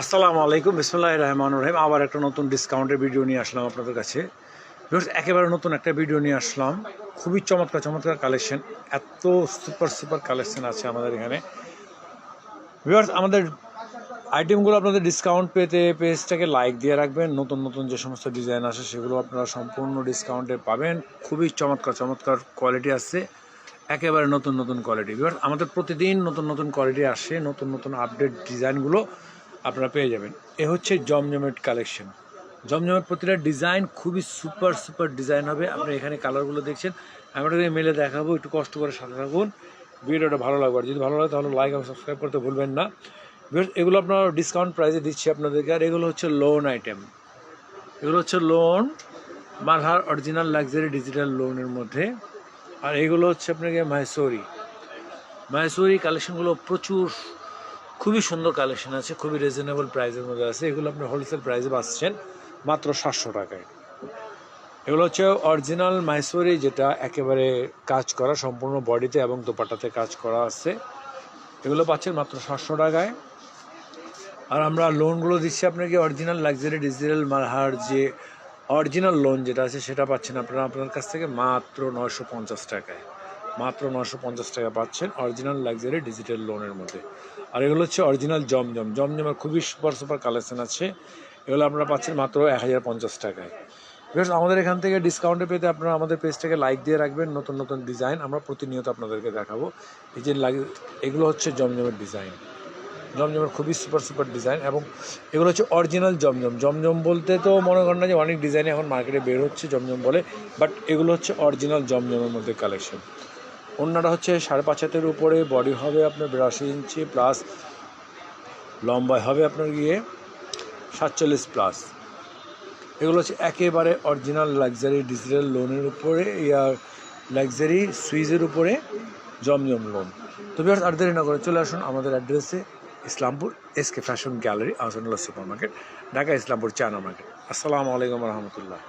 আসসালামু আলাইকুম, বিসমিল্লাহির রহমানির রহিম। আবার একটা নতুন ডিসকাউন্টের ভিডিও নিয়ে আসলাম আপনাদের কাছে। একেবারে নতুন একটা ভিডিও নিয়ে আসলাম। খুবই চমৎকার চমৎকার কালেকশন, এত সুপার কালেকশন আছে আমাদের এখানে। ভিউয়ার্স, আমাদের আইটেমগুলো আপনাদের ডিসকাউন্ট পেতে পেজটাকে লাইক দিয়ে রাখবেন। নতুন নতুন যে সমস্ত ডিজাইন আসে সেগুলো আপনারা সম্পূর্ণ ডিসকাউন্টে পাবেন। খুবই চমৎকার কোয়ালিটি আছে, একেবারে নতুন কোয়ালিটি। ভিউয়ার্স, আমাদের প্রতিদিন নতুন কোয়ালিটি আসে, নতুন আপডেট ডিজাইনগুলো আপনারা পেয়ে যাবেন। এ হচ্ছে জমজমের কালেকশন। জমজমের প্রতিটা ডিজাইন খুবই সুপার ডিজাইন হবে। আপনি এখানে কালারগুলো দেখছেন, আমি ওটাকে মেলে দেখাবো, একটু কষ্ট করে সাথে থাকুন। ভিডিওটা ভালো লাগবে, আর যদি ভালো লাগে তাহলে লাইক এবং সাবস্ক্রাইব করতে ভুলবেন না। এগুলো আপনার ডিসকাউন্ট প্রাইসে দিচ্ছি আপনাদেরকে। আর এগুলো হচ্ছে লোন আইটেম, এগুলো হচ্ছে loan Malhar original luxury digital লোনের মধ্যে। আর এগুলো হচ্ছে আপনাকে মাহেশ্বরী কালেকশনগুলো প্রচুর, খুবই সুন্দর কালেকশন আছে, খুবই রিজনেবল প্রাইসের মধ্যে আছে। এগুলো আপনি হোলসেল প্রাইসে পাচ্ছেন মাত্র 700 টাকায়। এগুলো হচ্ছে অরিজিনাল মাহেশ্বরী, যেটা একেবারে কাজ করা সম্পূর্ণ বডিতে এবং দোপাট্টাতে কাজ করা আছে। এগুলো পাচ্ছেন মাত্র 700 টাকায়। আর আমরা লোনগুলো দিচ্ছি আপনাকে অরিজিনাল লাক্সারি ডিজিটাল মালহার যে অরিজিনাল লোন যেটা আছে সেটা পাচ্ছেন আপনারা আপনার কাছ থেকে মাত্র 950 টাকায়। মাত্র 950 টাকা পাচ্ছেন অরিজিনাল লাক্সারি ডিজিটাল লোনের মধ্যে। আর এগুলো হচ্ছে অরিজিনাল জমজমের খুবই সুপার কালেকশন আছে। এগুলো আপনারা পাচ্ছেন মাত্র 1050 টাকায়। বিকজ আমাদের এখান থেকে ডিসকাউন্টে পেতে আপনারা আমাদের পেজটাকে লাইক দিয়ে রাখবেন। নতুন ডিজাইন আমরা প্রতিনিয়ত আপনাদেরকে দেখাবো। এই যে এগুলো হচ্ছে জমজমের ডিজাইন, জমজমের খুবই সুপার ডিজাইন। এবং এগুলো হচ্ছে অরিজিনাল জমজম বলতে তো মনে করেন না যে অনেক ডিজাইন এখন মার্কেটে বের হচ্ছে জমজম বলে, বাট এগুলো হচ্ছে অরিজিনাল জমজমের মধ্যে কালেকশন। অন্যটা হচ্ছে 5.5 হাতের উপরে, বডি হবে আপনার 82 ইঞ্চি প্লাস, লম্বায় হবে আপনার গিয়ে 47 প্লাস। এগুলো হচ্ছে একেবারে অরিজিনাল লাক্সারি ডিজিটাল লোনের উপরে, ইয়ার লাক্সারি সুইজের উপরে জমজম লোন। তো ভিউয়ার্স, আর দেরি না করে চলে আসুন আমাদের অ্যাড্রেসে, Islampur SK fashion gallery, Ahsanullah super market, Dhaka Islampur China market. আসসালামু আলাইকুম রহমতুল্লাহ।